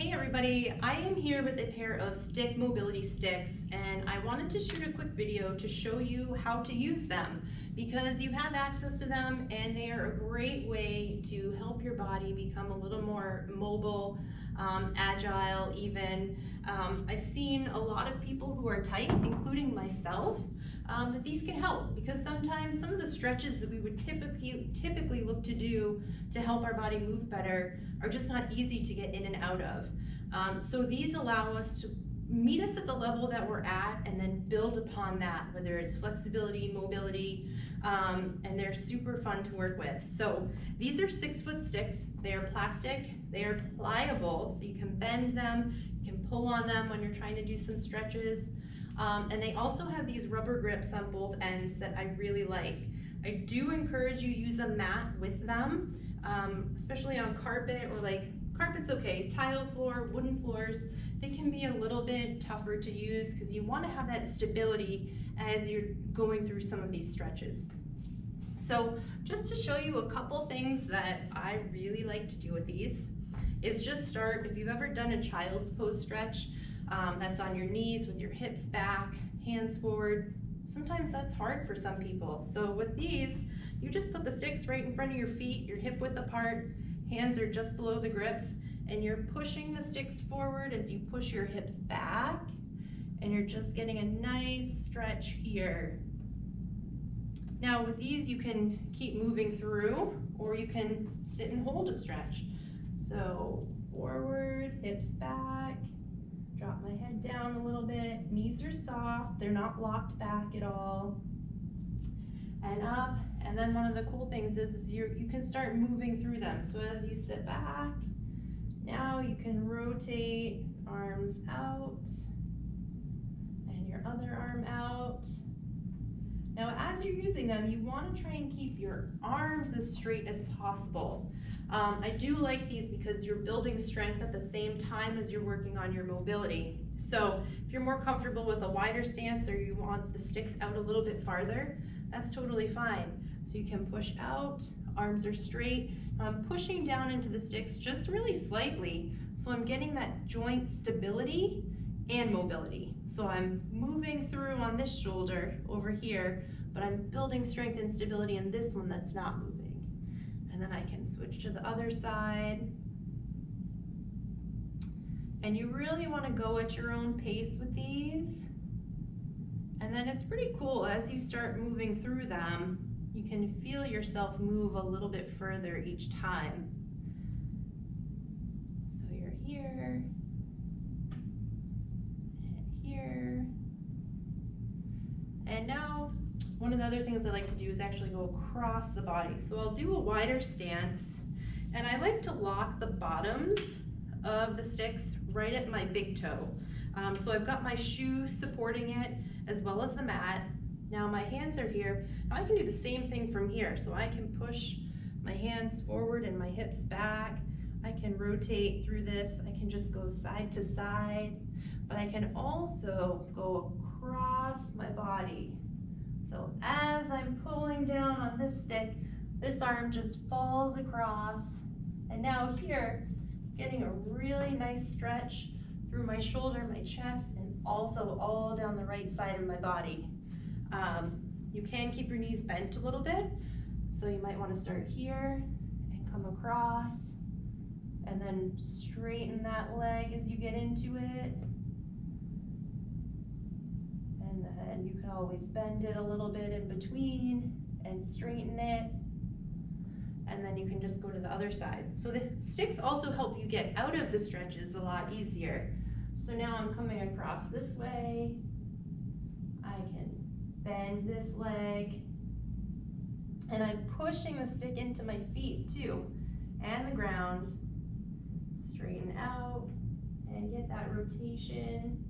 Hey everybody, I am here with a pair of stick mobility sticks and I wanted to shoot a quick video to show you how to use them because you have access to them and they are a great way to help your body become a little more mobile, agile even. I've seen a lot of people who are tight, including myself, that these can help because sometimes some of the stretches that we would typically look to do to help our body move better are just not easy to get in and out of. So these allow us to meet us at the level that we're at and then build upon that, whether it's flexibility, mobility, and they're super fun to work with. So these are 6-foot sticks. They are plastic, they are pliable, so you can bend them, you can pull on them when you're trying to do some stretches. And they also have these rubber grips on both ends that I really like. I do encourage you use a mat with them, especially on carpet or carpet's okay, tile floor, wooden floors, they can be a little bit tougher to use because you want to have that stability as you're going through some of these stretches. So just to show you a couple things that I really like to do with these is just start, if you've ever done a child's pose stretch, that's on your knees with your hips back, hands forward. Sometimes that's hard for some people. So with these, you just put the sticks right in front of your feet, your hip width apart, hands are just below the grips, and you're pushing the sticks forward as you push your hips back, and you're just getting a nice stretch here. Now with these, you can keep moving through, or you can sit and hold a stretch. So forward, hips back, drop my head down a little bit, knees are soft, they're not locked back at all, and up. And then one of the cool things is you can start moving through them. So as you sit back, now you can rotate arms out and your other arm out. Now as you're using them, you want to try and keep your arms as straight as possible. I do like these because you're building strength at the same time as you're working on your mobility. So if you're more comfortable with a wider stance or you want the sticks out a little bit farther, that's totally fine. So you can push out, arms are straight. I'm pushing down into the sticks just really slightly, so I'm getting that joint stability and mobility. So I'm moving through on this shoulder over here, but I'm building strength and stability in this one that's not moving. And then I can switch to the other side. And you really want to go at your own pace with these. And then it's pretty cool as you start moving through them, you can feel yourself move a little bit further each time. So you're here, and here. And now, one of the other things I like to do is actually go across the body. So I'll do a wider stance, and I like to lock the bottoms of the sticks right at my big toe. So I've got my shoe supporting it as well as the mat. Now my hands are here. Now I can do the same thing from here. So I can push my hands forward and my hips back. I can rotate through this. I can just go side to side, but I can also go across my body. So as I'm pulling down on this stick, this arm just falls across. And now here, getting a really nice stretch through my shoulder, my chest, and also all down the right side of my body. You can keep your knees bent a little bit, so you might want to start here and come across, and then straighten that leg as you get into it. And then you can always bend it a little bit in between and straighten it. And then you can just go to the other side. So the sticks also help you get out of the stretches a lot easier. So now I'm coming across this way. I can bend this leg. And I'm pushing the stick into my feet too, and the ground. Straighten out and get that rotation.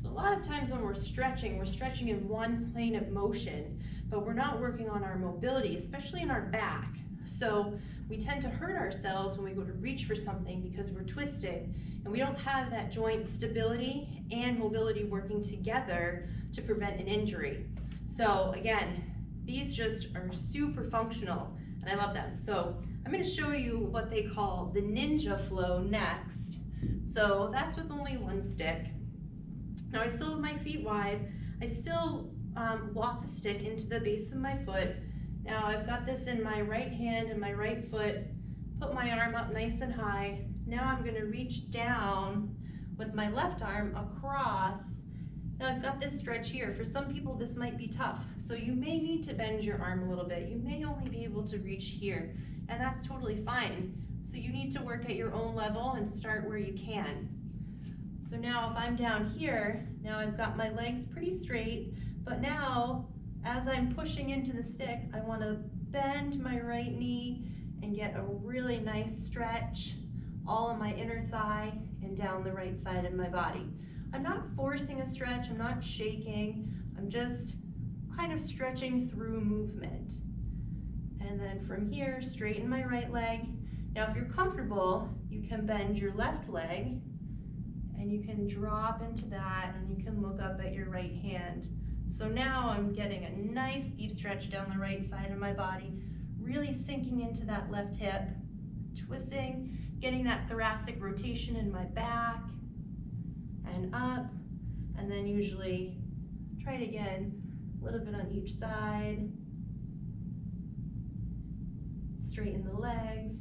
So a lot of times when we're stretching in one plane of motion, but we're not working on our mobility, especially in our back. So we tend to hurt ourselves when we go to reach for something because we're twisted and we don't have that joint stability and mobility working together to prevent an injury. So again, these just are super functional and I love them. So I'm going to show you what they call the ninja flow next. So that's with only one stick. Now I still have my feet wide. I still lock the stick into the base of my foot. Now I've got this in my right hand and my right foot, put my arm up nice and high. Now I'm going to reach down with my left arm across. Now I've got this stretch here. For some people this might be tough, so you may need to bend your arm a little bit. You may only be able to reach here, and that's totally fine. So you need to work at your own level and start where you can. So now if I'm down here, now I've got my legs pretty straight, but now as I'm pushing into the stick, I want to bend my right knee and get a really nice stretch all in my inner thigh and down the right side of my body. I'm not forcing a stretch, I'm not shaking, I'm just kind of stretching through movement. And then from here, straighten my right leg. Now if you're comfortable, you can bend your left leg and you can drop into that and you can look up at your right hand. So now I'm getting a nice deep stretch down the right side of my body, really sinking into that left hip, twisting, getting that thoracic rotation in my back and up, and then usually try it again, a little bit on each side. Straighten the legs,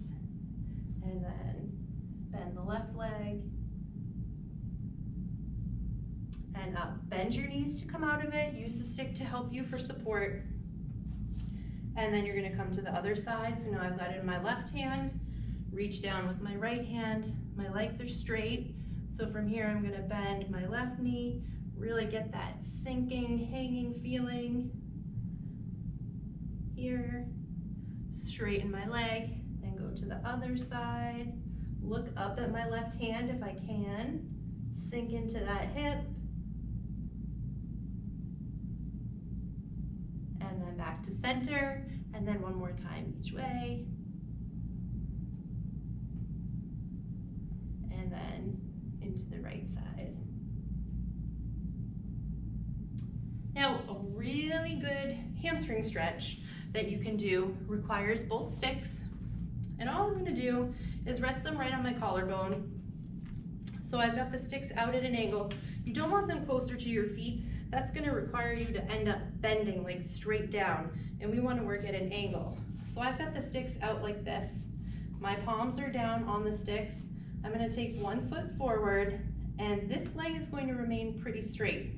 and then bend the left leg, and up. Bend your knees to come out of it, use the stick to help you for support. And then you're gonna come to the other side. So now I've got it in my left hand, reach down with my right hand, my legs are straight. So from here I'm gonna bend my left knee, really get that sinking, hanging feeling. Here, straighten my leg, then go to the other side, look up at my left hand if I can, sink into that hip, and then back to center, and then one more time each way, and then into the right side. Now, a really good hamstring stretch that you can do requires both sticks, and all I'm going to do is rest them right on my collarbone. So I've got the sticks out at an angle. You don't want them closer to your feet. That's going to require you to end up bending like straight down, and we want to work at an angle. So I've got the sticks out like this. My palms are down on the sticks. I'm going to take one foot forward, and this leg is going to remain pretty straight.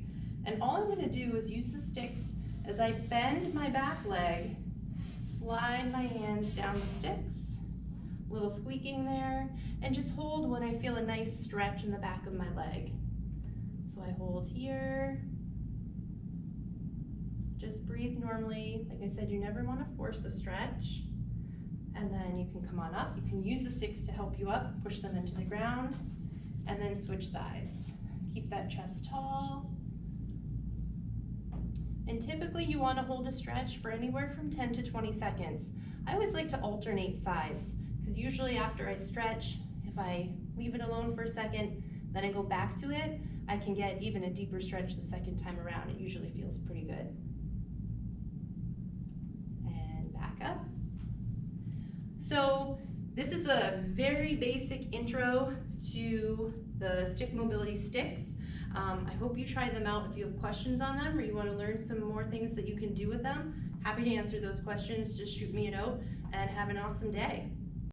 And all I'm going to do is use the sticks as I bend my back leg, slide my hands down the sticks, a little squeaking there, and just hold when I feel a nice stretch in the back of my leg. So I hold here, just breathe normally. Like I said, you never want to force a stretch. And then you can come on up. You can use the sticks to help you up, push them into the ground, and then switch sides. Keep that chest tall. And typically you want to hold a stretch for anywhere from 10 to 20 seconds. I always like to alternate sides, because usually after I stretch, if I leave it alone for a second, then I go back to it, I can get even a deeper stretch the second time around. It usually feels pretty good. And back up. So this is a very basic intro to the stick mobility sticks. I hope you try them out. If you have questions on them or you want to learn some more things that you can do with them, happy to answer those questions. Just shoot me a note and have an awesome day.